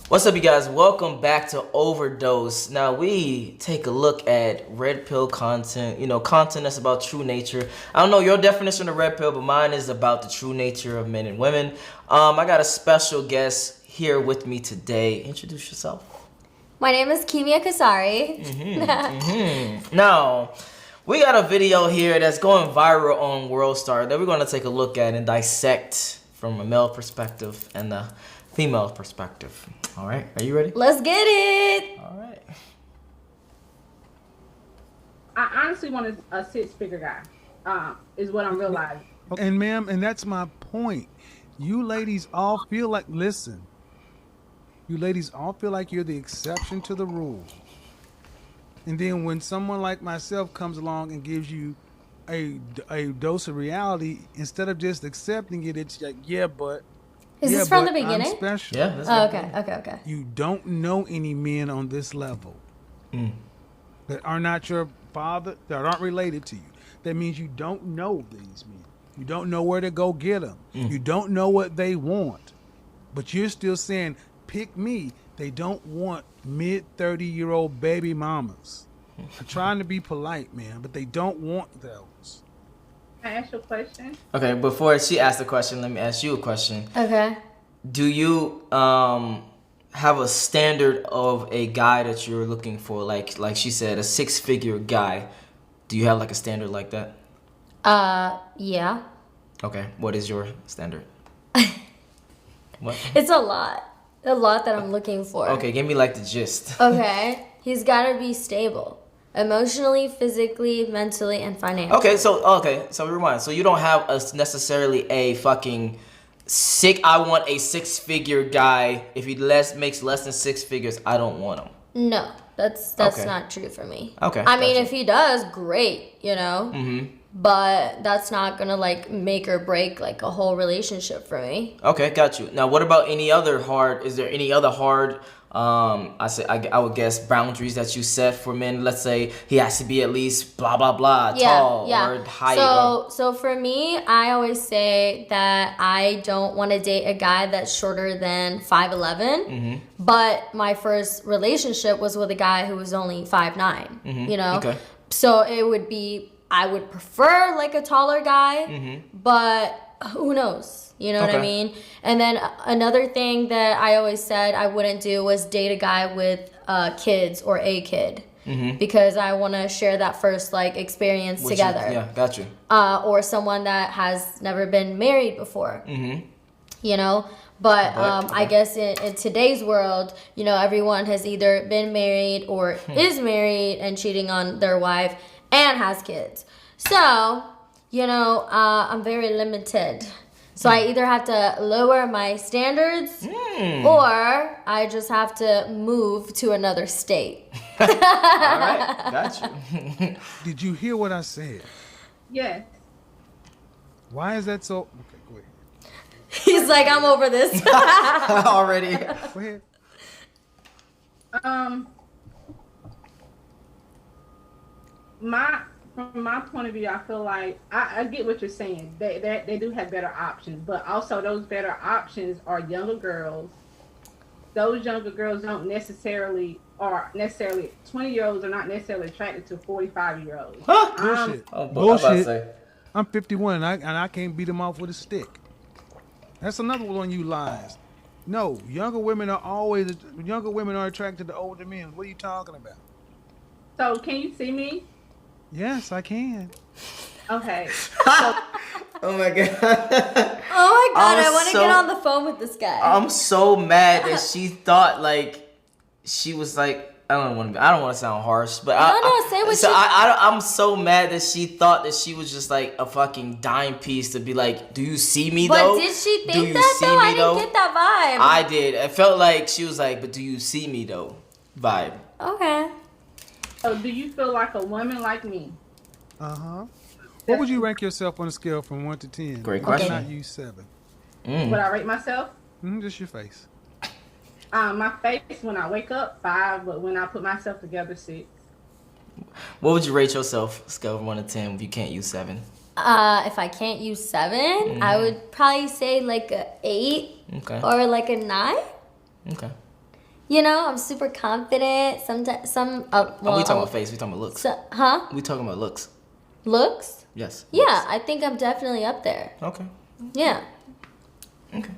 What's up, you guys? Welcome back to Overdose. Now we take a look at red pill content, content that's about true nature. I don't know your definition of red pill, but mine is about the true nature of men and women. I got a special guest here with me today. Introduce yourself. My name is Kimia Kasari. Now, we got a video here that's going viral on WorldStar that we're going to take a look at and dissect from a male perspective and a female perspective. All right, are you ready? Let's get it. All right. I honestly want a six-figure guy, is what I'm realizing. And ma'am, and that's my point. You ladies all feel like, listen, you ladies all feel like you're the exception to the rule. And then when someone like myself comes along and gives you a dose of reality, instead of just accepting it, it's like, yeah, but Is this from the I'm beginning? special. Yeah. That's Okay. You don't know any men on this level that are not your father, that aren't related to you. That means you don't know these men. You don't know where to go get them. You don't know what they want. But you're still saying, pick me. They don't want mid-30-year-old baby mamas. I'm trying to be polite, man, but they don't want those. Can I ask you a question? Okay, before she asks the question, let me ask you a question. Okay. Do you have a standard of a guy that you're looking for? Like she said, a six-figure guy. Do you have like a standard like that? Yeah. Okay, what is your standard? What? It's a lot. A lot that I'm looking for. Okay, give me like the gist. Okay. He's got to be stable. Emotionally, physically, mentally, and financially. So rewind. So you don't have necessarily a fucking I want a six-figure guy. If he makes less than six figures, I don't want him. No, that's Okay. not true for me. Okay, I mean, gotcha. if he does, great, But that's not going to like make or break like a whole relationship for me. Okay, got you. Now, what about any other hard? Is there any other hard? I would guess boundaries that you set for men. Let's say he has to be at least blah blah blah tall or height. So for me, I always say that I don't want to date a guy that's shorter than 5'11". But my first relationship was with a guy who was only 5'9". Okay. So it would be, I would prefer like a taller guy, but who knows? You know what I mean? And then another thing that I always said I wouldn't do was date a guy with kids or a kid. Because I want to share that first like experience together. Yeah, got you. Or someone that has never been married before. But I guess in today's world, everyone has either been married or is married and cheating on their wife and has kids. So, I'm very limited. So I either have to lower my standards or I just have to move to another state. All right, got you. Did you hear what I said? Yes. Why is that so? Okay, go ahead. He's like, I'm over this. Already. Go ahead. From my point of view, I feel like I get what you're saying. They do have better options, but also those better options are younger girls. Those younger girls don't necessarily 20-year-olds are not necessarily attracted to 45-year-olds. Huh? Bullshit. Bullshit. I'm 51 and I can't beat them off with a stick. That's another one of you lies. No, younger women are attracted to older men. What are you talking about? So can you see me? Yes, I can. Okay. Oh my god. Oh my god, I want to get on the phone with this guy. I'm so mad that she thought like she was like I don't want to sound harsh, but I'm so mad that she thought that she was just like a fucking dime piece to be like, do you see me though? But did she think that though? I didn't get that vibe. I did. It felt like she was like, but do you see me though? Vibe. Okay. So do you feel like a woman like me? Uh-huh. What would you rank yourself on a scale from 1 to 10? Great question. Why not use 7? Would I rate myself? Just your face. My face when I wake up 5, but when I put myself together 6. What would you rate yourself scale from 1 to 10 if you can't use 7? If I can't use 7, I would probably say like a 8 Okay. or like a 9. Okay. You know, I'm super confident. Sometimes, we talking about face. We talking about looks. Huh? We talking about looks. Looks? Yes. Yeah, looks. I think I'm definitely up there. Okay. Yeah. Okay.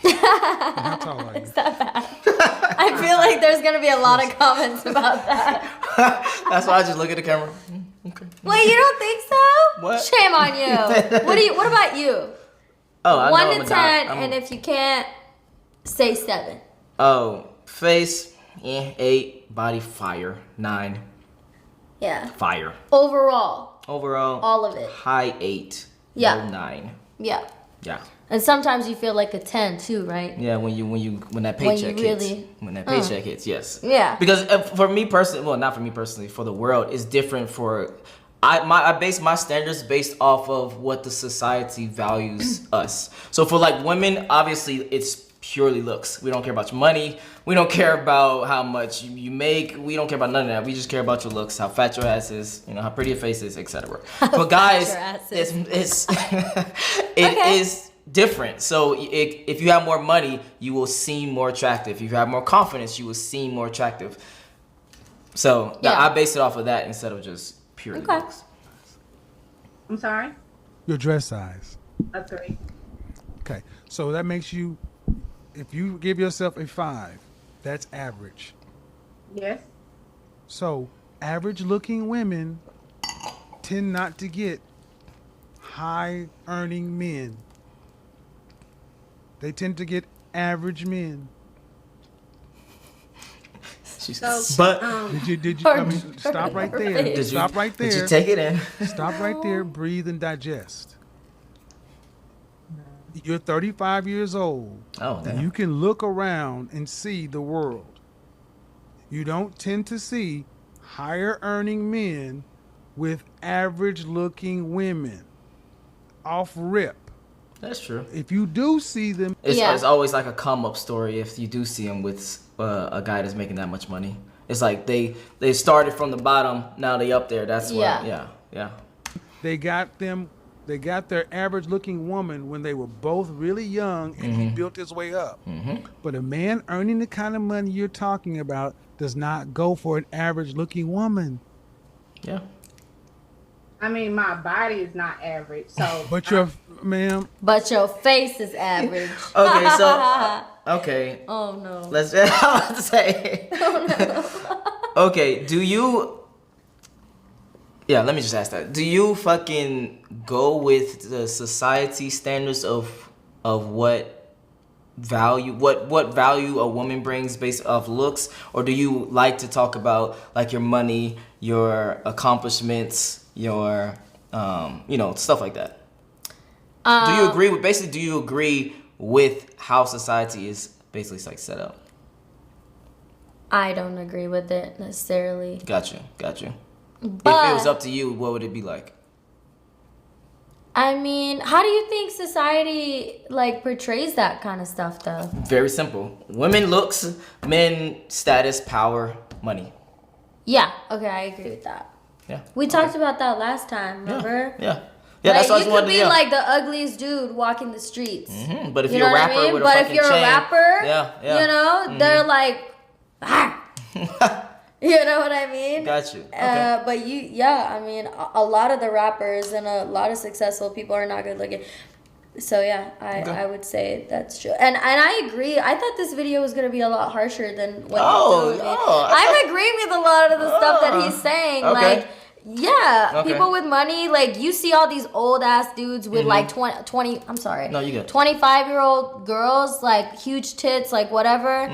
How tall are you? It's that bad. I feel like there's gonna be a lot of comments about that. That's why I just look at the camera. Okay. Wait, you don't think so? What? Shame on you. What about you? Oh, I 1 know to I'm 10, I'm and if you can't, say 7. Oh, face, 8, body, fire, 9, Yeah. fire. Overall, Overall, all of it. high 8, Yeah. low 9. Yeah. Yeah. And sometimes you feel like a 10 too, right? Yeah, when that When paycheck you hits. really- When that paycheck hits, yes. Yeah. Because for me personally, well, not for me personally, for the world, it's different for. I base my standards based off of what the society values us. So for like women, obviously it's purely looks. We don't care about your money. We don't care about how much you make. We don't care about none of that. We just care about your looks, how fat your ass is, how pretty your face is, etc. For guys, your ass is. it is different. So if you have more money, you will seem more attractive. If you have more confidence, you will seem more attractive. So Yeah. I base it off of that instead of just purely Okay. looks. I'm sorry. Your dress size. A 3. Okay, so that makes you, if you give yourself a 5, that's average. Yes. So average looking women tend not to get high earning men. They tend to get average men. But Did you I mean, stop right there. Did Stop right there. Did you take it in? Stop right there, breathe and digest. You're 35 years old. Oh, And damn. you can look around and see the world. You don't tend to see higher earning men with average looking women. Off rip. That's true. If you do see them, It's always like a come up story if you do see him with a guy that's making that much money. It's like they started from the bottom, now they up there. That's why. Yeah. they got their average looking woman when they were both really young and he built his way up. But a man earning the kind of money you're talking about does not go for an average looking woman. Yeah. I mean, my body is not average, so. But your ma'am, But your face is average. Okay, so okay. Oh no. Let's I was about to say. Okay, do you Yeah, let me just ask that. Do you fucking go with the society standards of what value a woman brings based off looks, or do you like to talk about like your money, your accomplishments, your stuff like that? Do you agree with how society is basically like set up? I don't agree with it necessarily. Got you. But If it was up to you, what would it be like? I mean, how do you think society like portrays that kind of stuff though? Very simple. Women looks, men status, power, money. Yeah, okay, I agree with that. Yeah. We talked about that last time, remember? Yeah. Like, That's what I you just wanted could to be know. like the ugliest dude walking the streets. But if You you're know a what I rapper mean? with a But if fucking you're chain, a rapper, yeah. they're like, ah. You know what I mean? Got you. Okay. But I mean, a lot of the rappers and a lot of successful people are not good looking. So yeah, I would say that's true. And I agree. I thought this video was gonna be a lot harsher than what he's telling me. I'm agreeing with a lot of the stuff that he's saying. Okay. Like, yeah, Okay. people with money, like you see all these old ass dudes with like 20, I'm sorry. No, you good. 25-year-old girls, like huge tits, like whatever.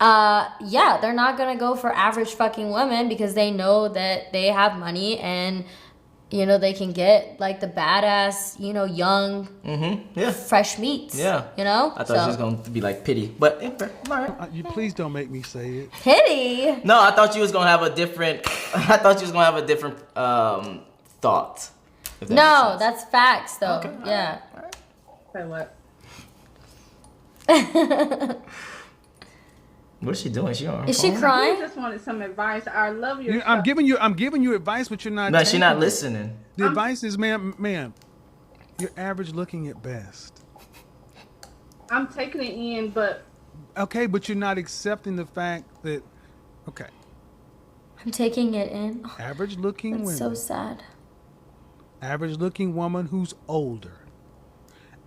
Yeah, they're not gonna go for average fucking women because they know that they have money and they can get like the badass, young, Yeah. fresh meats. Yeah. I thought she was gonna be like pity, but all right. you please don't make me say it. Pity. No, I thought you was gonna have a different. thought thought. if that makes No, sense. that's facts though. Okay, Yeah. Say what? What is she doing? She on her Is she phone? I crying? just wanted some advice. I love your. I'm giving you advice, but you're not. No, she's taking not it. listening. The advice is, ma'am, you're average looking at best. I'm taking it in, but Okay, but you're not accepting the fact that, okay, I'm taking it in. Oh, average looking that's women. so sad. Average looking woman who's older.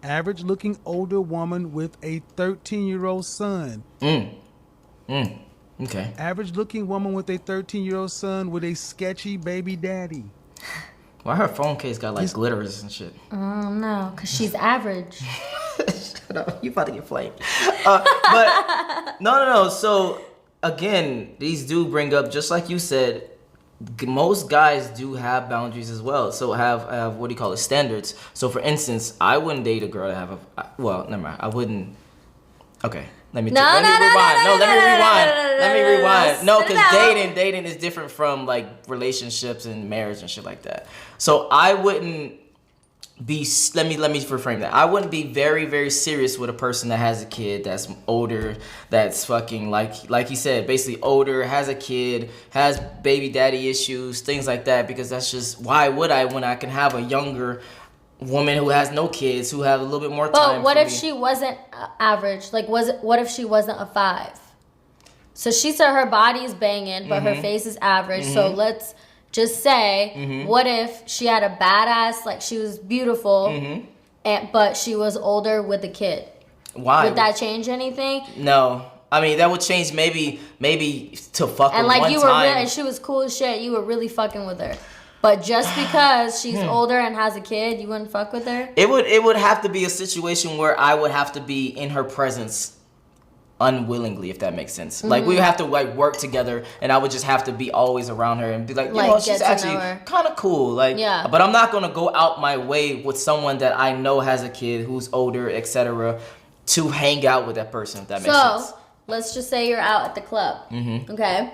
Average looking older woman with a 13-year-old son. Okay. Average looking woman with a 13-year-old son with a sketchy baby daddy. Why her phone case got like glitters and shit? No, because she's average. Shut up. You about to get flamed. But no. So again, these do bring up, just like you said, most guys do have boundaries as well. So have what do you call it, standards. So for instance, I wouldn't date a girl that have a, well, never mind. I wouldn't. Okay. Let me rewind. Let me rewind. No, because dating is different from like relationships and marriage and shit like that. So I wouldn't be, let me reframe that. I wouldn't be very, very serious with a person that has a kid that's older, that's fucking like you said, basically older, has a kid, has baby daddy issues, things like that, because that's just, why would I when I can have a younger woman who has no kids, who have a little bit more time. But what if she wasn't average? Like, what if she wasn't a 5? So she said her body is banging, but her face is average. So let's just say, what if she had a badass, like she was beautiful, but she was older with a kid? Why? Would that change anything? No. I mean, that would change maybe to fuck And with like one you were time. and she was cool as shit. You were really fucking with her. But just because she's older and has a kid, you wouldn't fuck with her? It would have to be a situation where I would have to be in her presence unwillingly, if that makes sense. Like we would have to like work together, and I would just have to be always around her and be like, you know, she's actually kind of cool. Like, yeah. But I'm not gonna go out my way with someone that I know has a kid, who's older, etc., to hang out with that person. If that makes sense. So let's just say you're out at the club. Okay.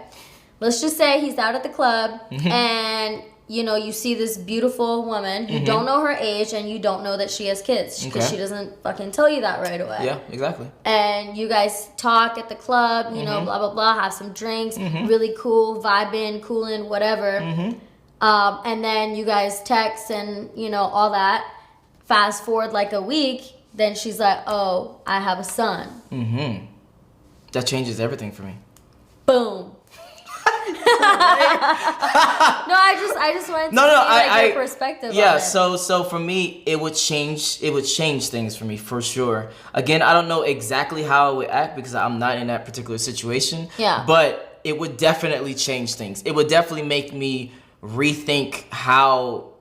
Let's just say he's out at the club and you know, you see this beautiful woman. You don't know her age and you don't know that she has kids because she doesn't fucking tell you that right away. Yeah, exactly. And you guys talk at the club, you know, blah, blah, blah, have some drinks, really cool, vibing, cooling, whatever. And then you guys text and, you know, all that. Fast forward like a week, then she's like, oh, I have a son. That changes everything for me. Boom. No, I just wanted to see like your perspective. Yeah, on it. so for me, it would change things for me for sure. Again, I don't know exactly how I would act because I'm not in that particular situation. Yeah. But it would definitely change things. It would definitely make me rethink how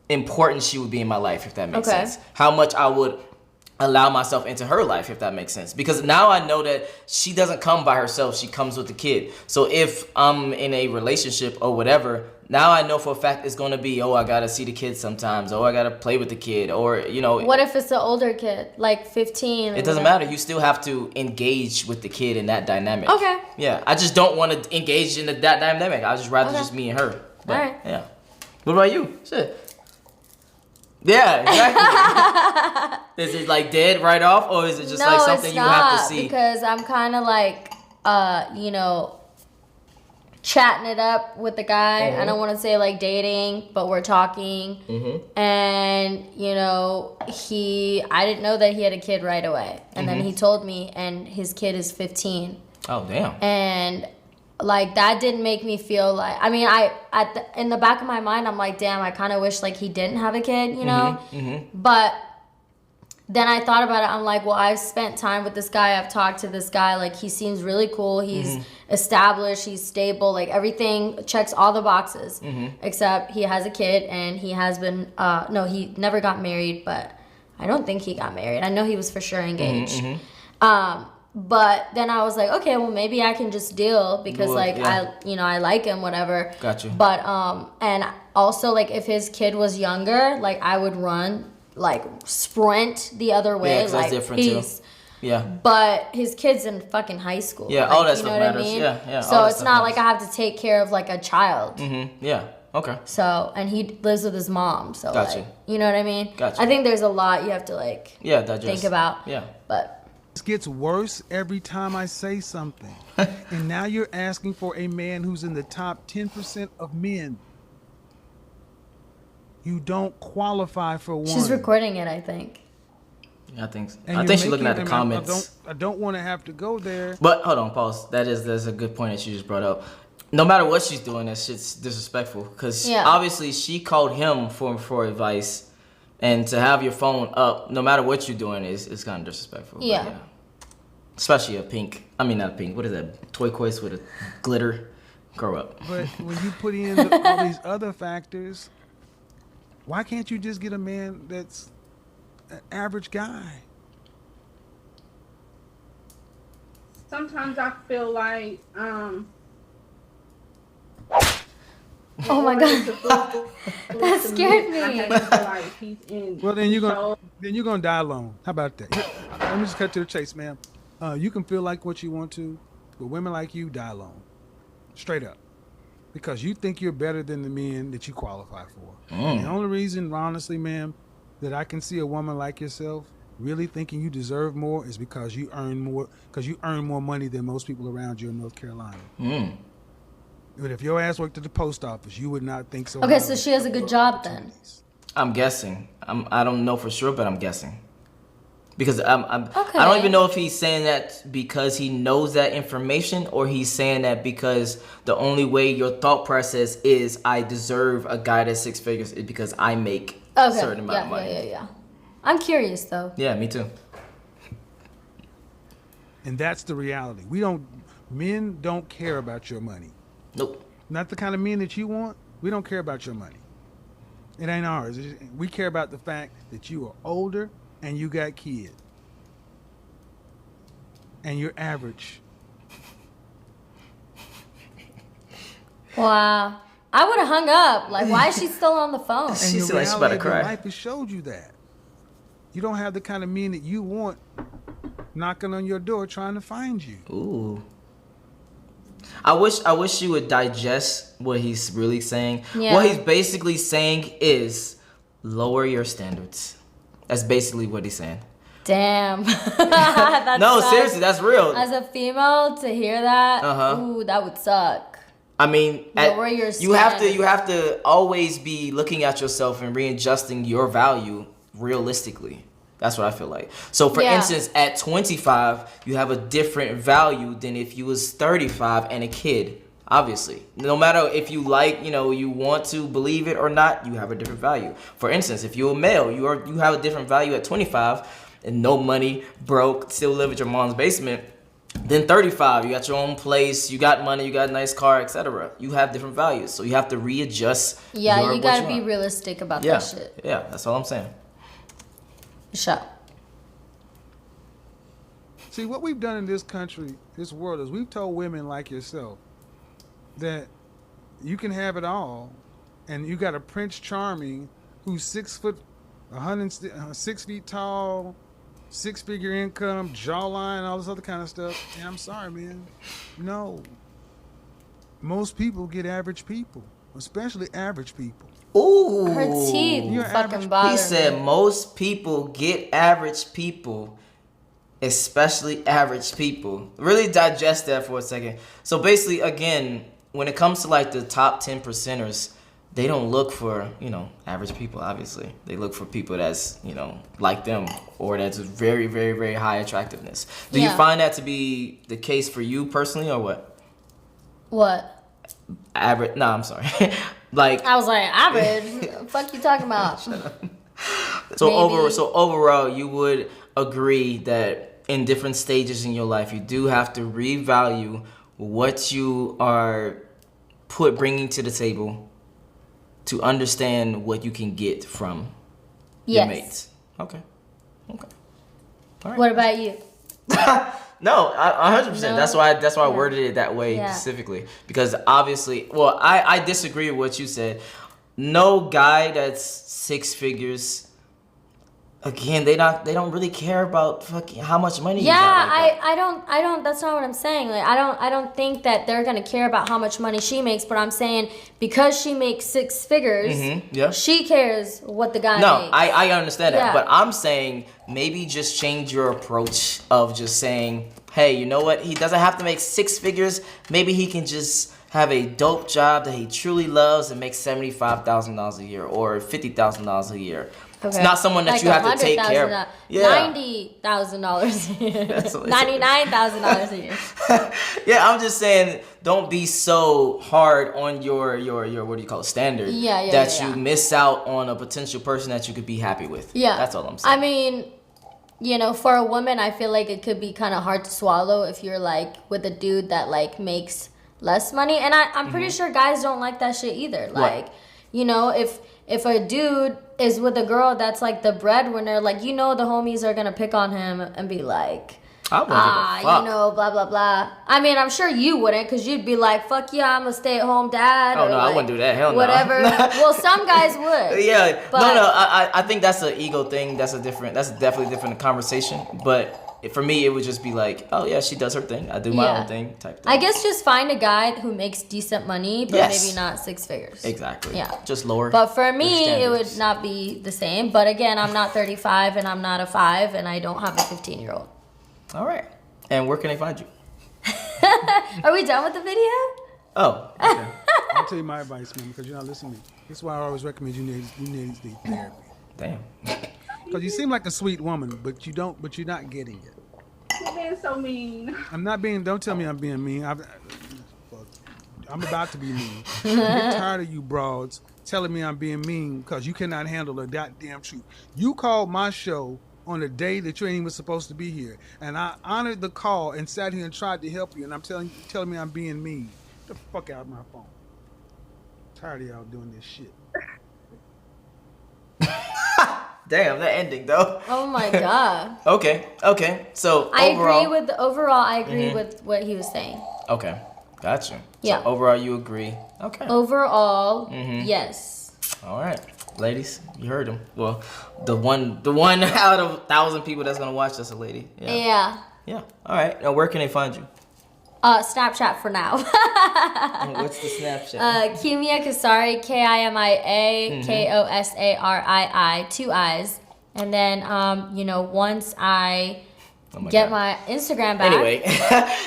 important she would be in my life, if that makes sense. How much I would allow myself into her life, if that makes sense. Because now I know that she doesn't come by herself, she comes with the kid. So if I'm in a relationship or whatever, now I know for a fact it's going to be, oh, I got to see the kid sometimes, or I got to play with the kid, or, you know. What if it's an older kid, like 15? It doesn't matter. You still have to engage with the kid in that dynamic. Okay. Yeah, I just don't want to engage in that dynamic. I just rather just me and her. But, all right. Yeah. What about you? Shit. Yeah, exactly. Is it like dead right off, or is it just like something you have to see? Because I'm kind of like, you know, chatting it up with the guy. I don't want to say like dating, but we're talking. And, you know, I didn't know that he had a kid right away. And then he told me, and his kid is 15. Oh, damn. And like that didn't make me feel like, I mean, in the back of my mind, I'm like, damn, I kind of wish like he didn't have a kid, you know? But then I thought about it. I'm like, well, I've spent time with this guy. I've talked to this guy. Like, he seems really cool. He's established. He's stable. Like, everything checks all the boxes. Except he has a kid, and he has been, no, he never got married, but I don't think he got married. I know he was for sure engaged. But then I was like, okay, well, maybe I can just deal because, I like him, whatever. Got you. But, and also, like, if his kid was younger, like, I would run, like, sprint the other way. Yeah, 'cause like, that's different, too. Yeah. But his kid's in fucking high school. Yeah, like, all that you stuff know matters. What I mean? Yeah. So it's not like I have to take care of, like, a child. Yeah. Okay. So, and he lives with his mom. So, Gotcha. like, you know what I mean? Gotcha. I think there's a lot you have to, like, digest. think about. Yeah. But It gets worse every time I say something. And now you're asking for a man who's in the top 10% of men. You don't qualify for one. she's recording it, I think. I think And I you're think she's looking at making the them- comments. I don't want to have to go there. But hold on, pause. That's a good point that you just brought up. No matter what she's doing, that shit's disrespectful. Because obviously she called him for advice, and to have your phone up, no matter what you're doing, is kind of disrespectful. Yeah. But especially a pink. I mean, not a pink. What is that? Turquoise with a glitter. Grow up. But when you put in all these other factors, why can't you just get a man that's an average guy? Sometimes I feel like Oh my God. That scared me. I have to feel like he's in. Well, then you're gonna die alone. How about that? Let me just cut to the chase, ma'am. You can feel like what you want to, but women like you die alone, straight up, because you think you're better than the men that you qualify for. The only reason, honestly, ma'am, that I can see a woman like yourself really thinking you deserve more is because you earn more money than most people around you in North Carolina. But if your ass worked at the post office, you would not think so. Okay, so she has a good job then. I'm guessing. I don't know for sure, but I'm guessing. Because I Okay. don't even know if he's saying that because he knows that information, or he's saying that because the only way your thought process is I deserve a guy that's six figures is because I make a certain amount of money. Yeah. I'm curious though. Yeah, me too. And that's the reality. Men don't care about your money. Nope. Not the kind of men that you want. We don't care about your money. It ain't ours. We care about the fact that you are older and you got kids. And you're average. Wow. I would have hung up. Like, why is she still on the phone? And She the said like she about reality to of your cry. life has showed you that. You don't have the kind of men that you want knocking on your door trying to find you. Ooh. I wish you would digest what he's really saying. Yeah. What he's basically saying is lower your standards. That's basically what he's saying. Damn. That No, sucks. seriously, that's real. As a female, to hear that, Uh-huh. ooh, that would suck. I mean, Lower your you have standards. to always be looking at yourself and readjusting your value realistically. That's what I feel like. So for instance, at 25, you have a different value than if you was 35 and a kid. Obviously, no matter if you like, you want to believe it or not, you have a different value. For instance, if you're a male, you have a different value at 25 and no money, broke, still live at your mom's basement. Then 35, you got your own place, you got money, you got a nice car, etc. You have different values, so you have to readjust. Yeah, you gotta what be want. realistic about Yeah, that shit. yeah, that's all I'm saying. Shut. See, what we've done in this country, this world, is we've told women like yourself that you can have it all, and you got a Prince Charming who's 6 foot, 6 feet tall, 6-figure income, jawline, all this other kind of stuff. And I'm sorry, man. No. Most people get average people, especially average people. Ooh, Her teeth You're fucking average. bother He said me. most people get average people, especially average people. Really digest that for a second. So basically, again, when it comes to like the top 10 percenters, they don't look for, average people, obviously. They look for people that's, like them, or that's very, very, very high attractiveness. Do you Yeah. find that to be the case for you personally, or what? What? Average? No, I'm sorry. Like, I was like, average? What the fuck you talking about? so Maybe. overall, you would agree that in different stages in your life, you do have to revalue what you are bringing to the table to understand what you can get from your Yes. mates. Okay. All right. What about you? No, 100%. No? That's why I Yeah. worded it that way Yeah. specifically, because obviously, well, I disagree with what you said. No guy that's six figures. Again, they don't really care about fucking how much money. Yeah, you got like that. I don't. That's not what I'm saying. Like, I don't think that they're gonna care about how much money she makes. But I'm saying because she makes 6 figures, Yeah. she cares what the guy No, makes. I understand that, Yeah. but I'm saying maybe just change your approach of just saying, hey, you know what? He doesn't have to make 6 figures. Maybe he can just have a dope job that he truly loves and make $75,000 a year or $50,000 a year. It's not someone that you have to take care of. $90,000 a year. $99,000 a year. Yeah, I'm just saying, don't be so hard on your what do you call it, standard? That you miss out on a potential person that you could be happy with. Yeah, that's all I'm saying. I mean, you know, for a woman, I feel like it could be kind of hard to swallow if you're like with a dude that like makes less money, and I'm pretty sure guys don't like that shit either. Like, you know, if a dude is with a girl that's like the breadwinner, like, you know, the homies are gonna pick on him and be like, you know, blah blah blah. I mean, I'm sure you wouldn't, because you'd be like, fuck yeah, I'm a stay-at-home dad. Oh, or no, like, I wouldn't do that. Hell no. Whatever. Well, some guys would. Yeah. But, I think that's an ego thing. That's definitely a different conversation. But for me, it would just be like, oh yeah, she does her thing, I do my own thing type thing. I guess just find a guy who makes decent money, but maybe not 6 figures. Exactly. Yeah. Just lower. But for me, it would not be the same. But again, I'm not 35 and I'm not a 5 and I don't have a 15-year-old. All right. And where can they find you? Are we done with the video? Oh, okay. I'll tell you my advice, man, because you're not listening to me. This is why I always recommend you need therapy. Damn. Because you seem like a sweet woman, but you're not getting it. You're being so mean. I'm not being, don't tell me I'm being mean. I'm about to be mean. I get tired of you broads telling me I'm being mean because you cannot handle the goddamn truth. You called my show on a day that you ain't even supposed to be here, and I honored the call and sat here and tried to help you, and I'm telling me I'm being mean. Get the fuck out of my phone. I'm tired of y'all doing this shit. Damn, that ending though. Oh my god. Okay. So I overall, agree with what he was saying. Okay, gotcha. Yeah. So overall, you agree. Okay. Overall, yes. All right, ladies, you heard him. Well, the one out of 1,000 people that's gonna watch that's a lady. Yeah. Yeah. All right. Now, where can they find you? Snapchat for now. What's the Snapchat? Kimia Kasari, KIMIA KOSARII, 2 eyes. And then, you know, once I get my Instagram back. Anyway,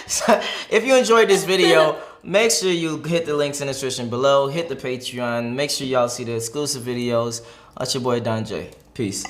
so if you enjoyed this video, make sure you hit the links in the description below. Hit the Patreon. Make sure y'all see the exclusive videos. That's your boy Don Jaye. Peace.